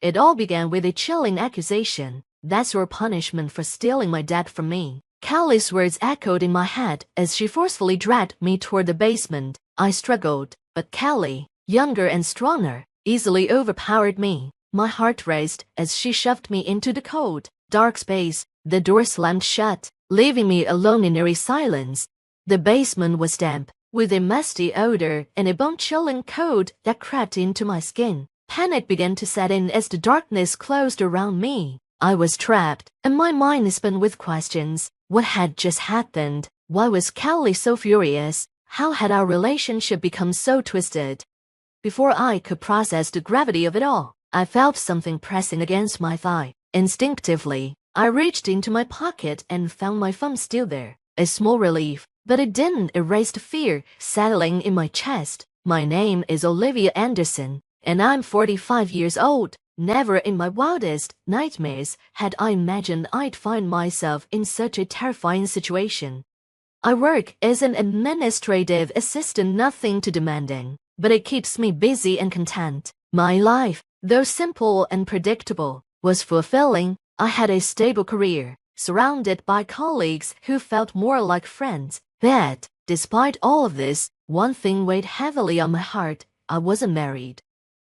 It all began with a chilling accusation. "That's your punishment for stealing my dad from me." Callie's words echoed in my head as she forcefully dragged me toward the basement. I struggled, but Callie, younger and stronger, easily overpowered me. My heart raced as she shoved me into the cold, dark space. The door slammed shut, leaving me alone in eerie silence. The basement was damp, with a musty odor and a bone-chilling cold that crept into my skin. Panic began to set in as the darkness closed around me. I was trapped, and my mind spun with questions. What had just happened? Why was Callie so furious? How had our relationship become so twisted? Before I could process the gravity of it all, I felt something pressing against my thigh. Instinctively, I reached into my pocket and found my phone still there. A small relief, but it didn't erase the fear settling in my chest. My name is Olivia Anderson, and I'm 45 years old. Never in my wildest nightmares had I imagined I'd find myself in such a terrifying situation. I work as an administrative assistant, nothing too demanding, but it keeps me busy and content. My life, though simple and predictable, was fulfilling. I had a stable career, surrounded by colleagues who felt more like friends. But, despite all of this, one thing weighed heavily on my heart: I wasn't married.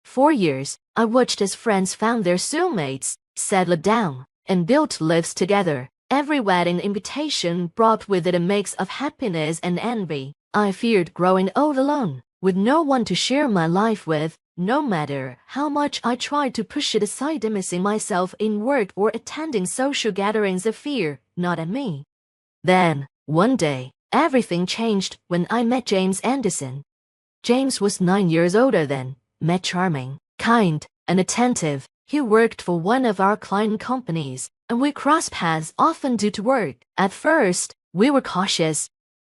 For years, I watched as friends found their soulmates, settled down, and built lives together. Every wedding invitation brought with it a mix of happiness and envy. I feared growing old alone, with no one to share my life with. No matter how much I tried to push it aside, immersing myself in work or attending social gatherings, of fear gnawed at me. Then, one day, everything changed when I met James Anderson. James was 9 years older than me, charming, kind, and attentive. He worked for one of our client companies, and we crossed paths often due to work. At first, we were cautious,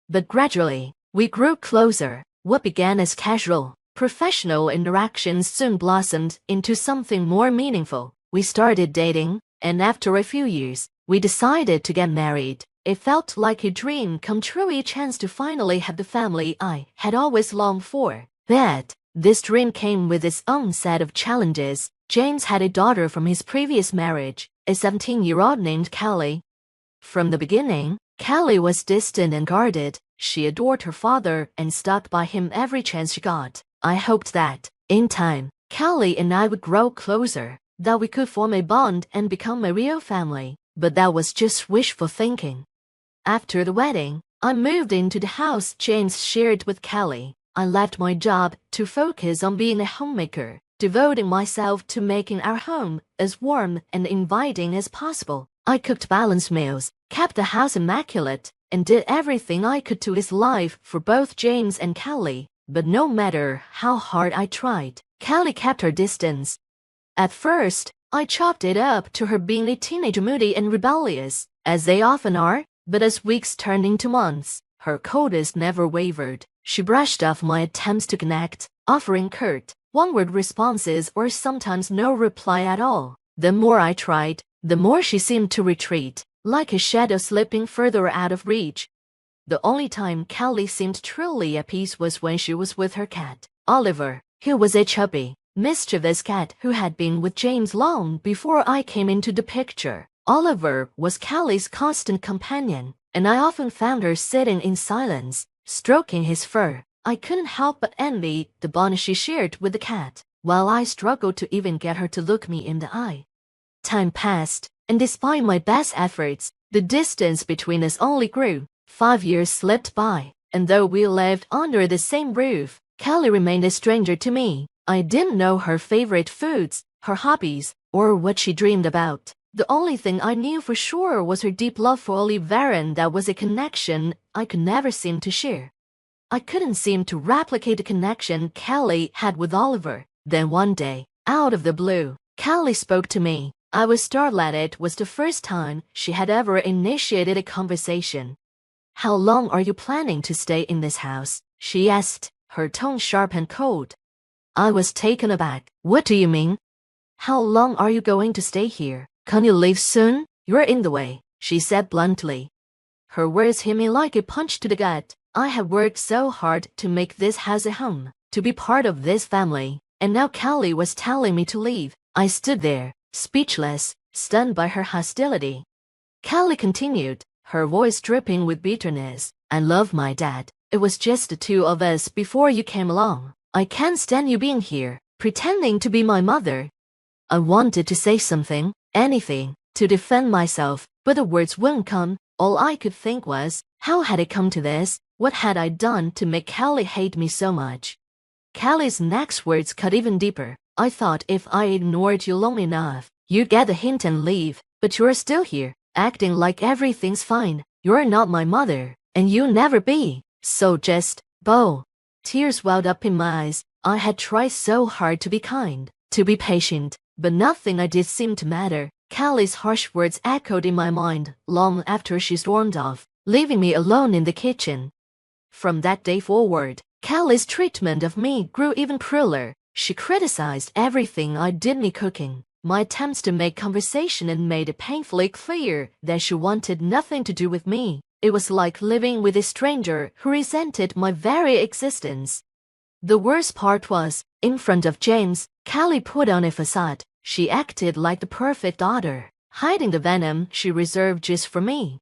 but gradually, we grew closer. What began as casual, professional interactions soon blossomed into something more meaningful. We started dating, and after a few years, we decided to get married. It felt like a dream come true, a chance to finally have the family I had always longed for. But this dream came with its own set of challenges. James had a daughter from his previous marriage, a 17-year-old named Callie. From the beginning, Callie was distant and guarded. She adored her father and stuck by him every chance she got. I hoped that, in time, Callie and I would grow closer, that we could form a bond and become a real family. But that was just wishful thinking. After the wedding, I moved into the house James shared with Callie. I left my job to focus on being a homemaker, devoting myself to making our home as warm and inviting as possible. I cooked balanced meals, kept the house immaculate, and did everything I could to his life for both James and Callie. But no matter how hard I tried, Callie kept her distance. At first, I chalked it up to her being a teenager, moody and rebellious, as they often are. But as weeks turned into months, her coldness never wavered. She brushed off my attempts to connect, offering curt, one-word responses or sometimes no reply at all. The more I tried, the more she seemed to retreat, like a shadow slipping further out of reach. The only time Callie seemed truly at peace was when she was with her cat, Oliver, who was a chubby, mischievous cat who had been with James long before I came into the picture. Oliver was Callie's constant companion, and I often found her sitting in silence, stroking his fur. I couldn't help but envy the bond she shared with the cat, while I struggled to even get her to look me in the eye. Time passed, and despite my best efforts, the distance between us only grew. 5 years slipped by, and though we lived under the same roof, Callie remained a stranger to me. I didn't know her favorite foods, her hobbies, or what she dreamed about. The only thing I knew for sure was her deep love for Oliver, and that was a connection I could never seem to share. I couldn't seem to replicate the connection Callie had with Oliver. Then one day, out of the blue, Callie spoke to me. I was startled. It was the first time she had ever initiated a conversation. "How long are you planning to stay in this house?" she asked, her tone sharp and cold. I was taken aback. "What do you mean? How long are you going to stay here? Can you leave soon? You're in the way," she said bluntly. Her words hit me like a punch to the gut. I had worked so hard to make this house a home, to be part of this family, and now Callie was telling me to leave. I stood there, speechless, stunned by her hostility. Callie continued, her voice dripping with bitterness. I love my dad. It was just the two of us before you came along. I can't stand you being here, pretending to be my mother. I wanted to say something, anything, to defend myself, but the words wouldn't come. All I could think was, how had it come to this? What had I done to make Callie hate me so much? Callie's next words cut even deeper. I thought if I ignored you long enough, you'd get the hint and leave, but you're still here, acting like everything's fine. You're not my mother, and you'll never be. So just, Bo. Tears welled up in my eyes. I had tried so hard to be kind, to be patient, but nothing I did seemed to matter. Callie's harsh words echoed in my mind long after she stormed off, leaving me alone in the kitchen. From that day forward, Callie's treatment of me grew even crueler. She criticized everything I did in cooking, my attempts to make conversation, and made it painfully clear that she wanted nothing to do with me. It was like living with a stranger who resented my very existence. The worst part was, in front of James, Callie put on a facade. She acted like the perfect daughter, hiding the venom she reserved just for me.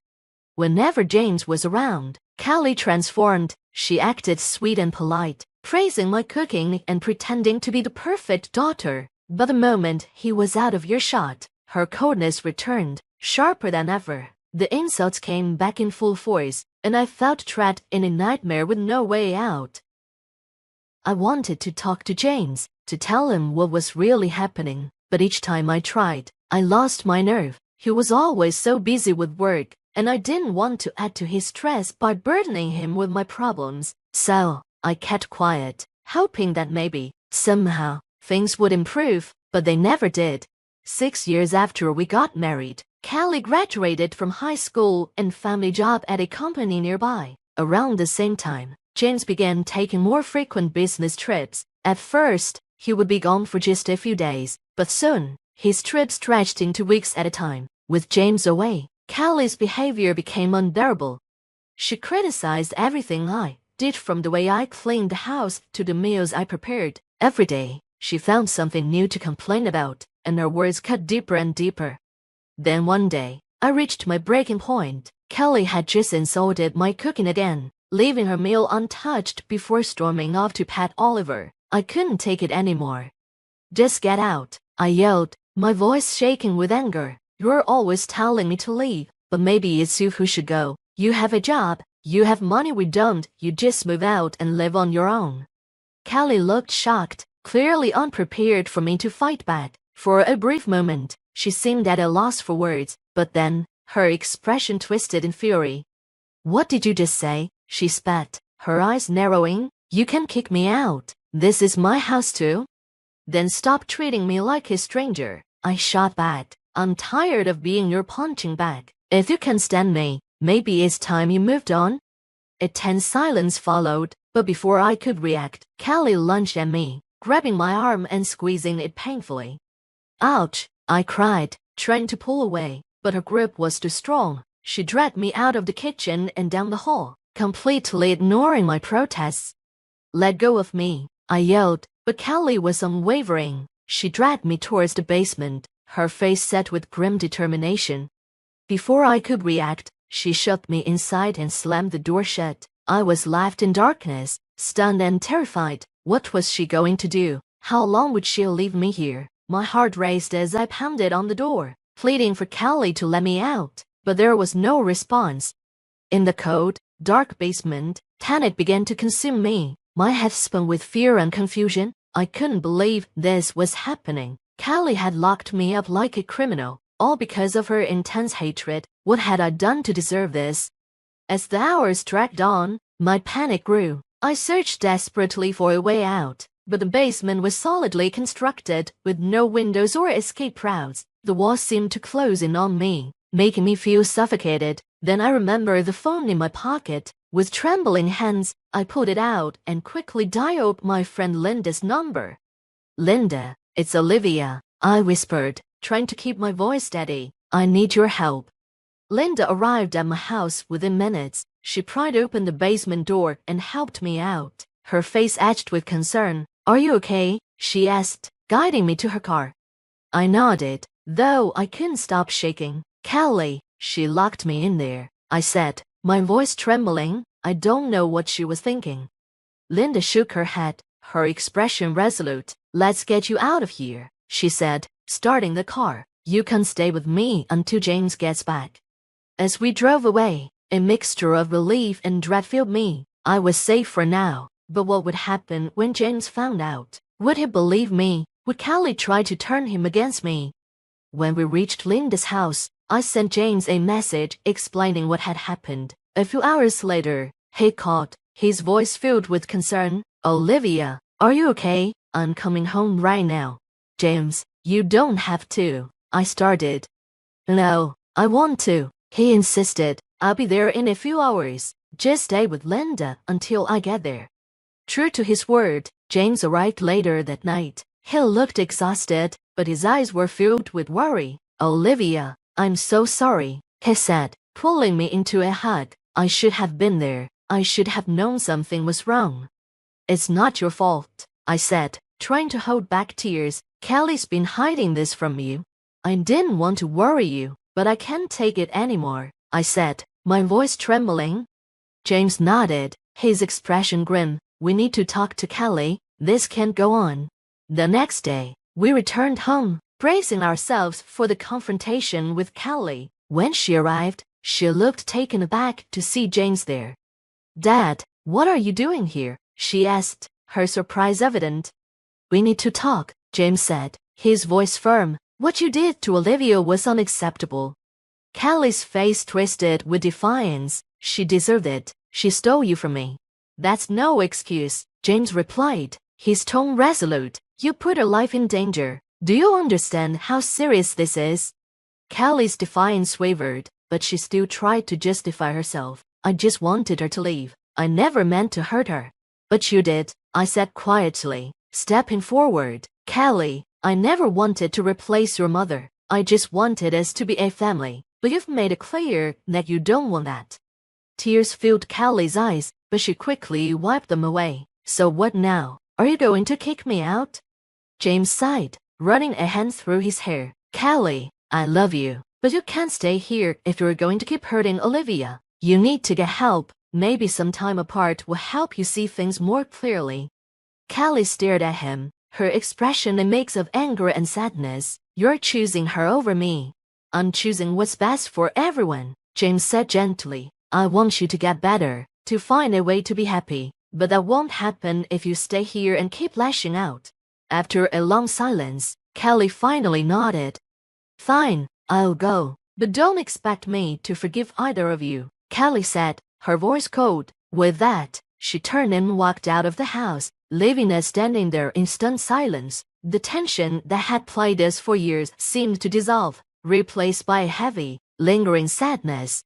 Whenever James was around, Callie transformed. She acted sweet and polite, praising my cooking and pretending to be the perfect daughter. But the moment he was out of earshot, her coldness returned, sharper than ever. The insults came back in full force, and I felt trapped in a nightmare with no way out. I wanted to talk to James, to tell him what was really happening, but each time I tried, I lost my nerve. He was always so busy with work, and I didn't want to add to his stress by burdening him with my problems. So, I kept quiet, hoping that maybe, somehow, things would improve, but they never did. 6 years after we got married, Callie graduated from high school and found a job at a company nearby. Around the same time, James began taking more frequent business trips. At first, he would be gone for just a few days, but soon, his trips stretched into weeks at a time. With James away, Callie's behavior became unbearable. She criticized everything I did, from the way I cleaned the house to the meals I prepared. Every day, she found something new to complain about, and her words cut deeper and deeper. Then one day, I reached my breaking point. Callie had just insulted my cooking again, leaving her meal untouched before storming off to pet Oliver. I couldn't take it anymore. Just get out, I yelled, my voice shaking with anger. You're always telling me to leave, but maybe it's you who should go. You have a job, you have money we don't, you just move out and live on your own. Callie looked shocked, clearly unprepared for me to fight back. For a brief moment, she seemed at a loss for words, but then, her expression twisted in fury. What did you just say? She spat, her eyes narrowing. You can kick me out. This is my house too. Then stop treating me like a stranger. I shot back. I'm tired of being your punching bag. If you can stand me, maybe it's time you moved on. A tense silence followed, but before I could react, Callie lunged at me, grabbing my arm and squeezing it painfully. Ouch, I cried, trying to pull away, but her grip was too strong. She dragged me out of the kitchen and down the hall, completely ignoring my protests. Let go of me, I yelled, but Callie was unwavering. She dragged me towards the basement, her face set with grim determination. Before I could react, she shoved me inside and slammed the door shut. I was left in darkness, stunned and terrified. What was she going to do? How long would she leave me here? My heart raced as I pounded on the door, pleading for Callie to let me out, but there was no response. In the cold, dark basement, panic began to consume me. My head spun with fear and confusion. I couldn't believe this was happening. Callie had locked me up like a criminal, all because of her intense hatred. What had I done to deserve this? As the hours dragged on, my panic grew. I searched desperately for a way out, but the basement was solidly constructed, with no windows or escape routes. The walls seemed to close in on me, making me feel suffocated. Then I remembered the phone in my pocket. With trembling hands, I pulled it out and quickly dialed my friend Linda's number. Linda, it's Olivia, I whispered, trying to keep my voice steady. I need your help. Linda arrived at my house within minutes. She pried open the basement door and helped me out, her face etched with concern. Are you okay? She asked, guiding me to her car. I nodded, though I couldn't stop shaking. Callie, she locked me in there, I said, my voice trembling. I don't know what she was thinking. Linda shook her head, her expression resolute. Let's get you out of here, she said, starting the car. You can stay with me until James gets back. As we drove away, a mixture of relief and dread filled me. I was safe for now, but what would happen when James found out? Would he believe me? Would Callie try to turn him against me? When we reached Linda's house, I sent James a message explaining what had happened. A few hours later, he called, his voice filled with concern. Olivia, are you okay? I'm coming home right now. James, you don't have to, I started. No, I want to, he insisted. I'll be there in a few hours. Just stay with Linda until I get there. True to his word, James arrived later that night. He looked exhausted, but his eyes were filled with worry. Olivia, I'm so sorry, he said, pulling me into a hug. I should have been there. I should have known something was wrong. It's not your fault, I said, trying to hold back tears. Callie's been hiding this from you. I didn't want to worry you, but I can't take it anymore, I said, my voice trembling. James nodded, his expression grim. We need to talk to Callie. This can't go on. The next day, we returned home, bracing ourselves for the confrontation with Callie. When she arrived, she looked taken aback to see James there. Dad, what are you doing here? She asked, her surprise evident. We need to talk, James said, his voice firm. What you did to Olivia was unacceptable. Callie's face twisted with defiance. She deserved it. She stole you from me. That's no excuse, James replied, his tone resolute. You put her life in danger. Do you understand how serious this is? Callie's defiance wavered, but she still tried to justify herself. I just wanted her to leave. I never meant to hurt her. But you did, I said quietly, stepping forward. Callie, I never wanted to replace your mother. I just wanted us to be a family. But you've made it clear that you don't want that. Tears filled Callie's eyes, but she quickly wiped them away. So what now? Are you going to kick me out? James sighed, running a hand through his hair. Callie, I love you, but you can't stay here if you're going to keep hurting Olivia. You need to get help. Maybe some time apart will help you see things more clearly. Callie stared at him, her expression a mix of anger and sadness. You're choosing her over me. I'm choosing what's best for everyone, James said gently. I want you to get better, to find a way to be happy, but that won't happen if you stay here and keep lashing out. After a long silence, Callie finally nodded. Fine, I'll go, but don't expect me to forgive either of you, Callie said, her voice cold. With that, she turned and walked out of the house, leaving us standing there in stunned silence. The tension that had plagued us for years seemed to dissolve, replaced by a heavy, lingering sadness.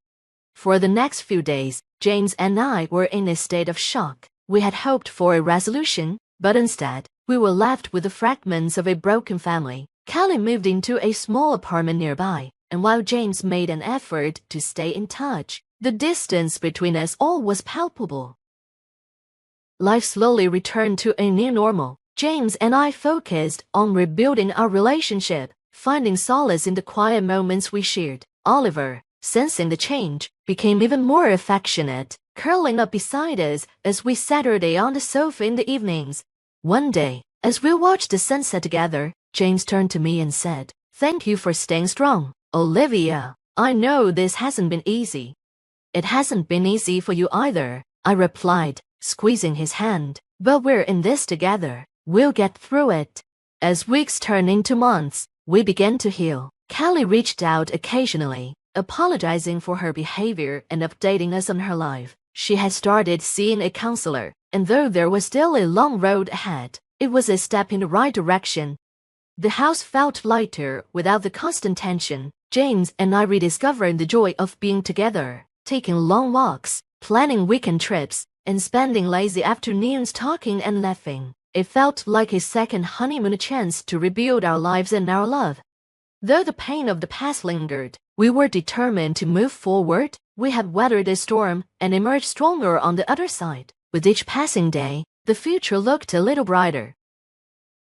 For the next few days, James and I were in a state of shock. We had hoped for a resolution, but instead, we were left with the fragments of a broken family. Callie moved into a small apartment nearby, and while James made an effort to stay in touch, the distance between us all was palpable. Life slowly returned to a new normal. James and I focused on rebuilding our relationship, finding solace in the quiet moments we shared. Oliver, sensing the change, became even more affectionate, curling up beside us as we Saturday on the sofa in the evenings. One day, as we watched the sunset together, James turned to me and said, "Thank you for staying strong, Olivia. I know this hasn't been easy." "It hasn't been easy for you either," I replied, squeezing his hand. "But we're in this together. We'll get through it." As weeks turned into months, we began to heal. Callie reached out occasionally, apologizing for her behavior and updating us on her life. She had started seeing a counselor, and though there was still a long road ahead, it was a step in the right direction. The house felt lighter without the constant tension. James and I rediscovered the joy of being together, taking long walks, planning weekend trips, and spending lazy afternoons talking and laughing. It felt like a second honeymoon, a chance to rebuild our lives and our love. Though the pain of the past lingered, we were determined to move forward. We had weathered the storm and emerged stronger on the other side. With each passing day, the future looked a little brighter.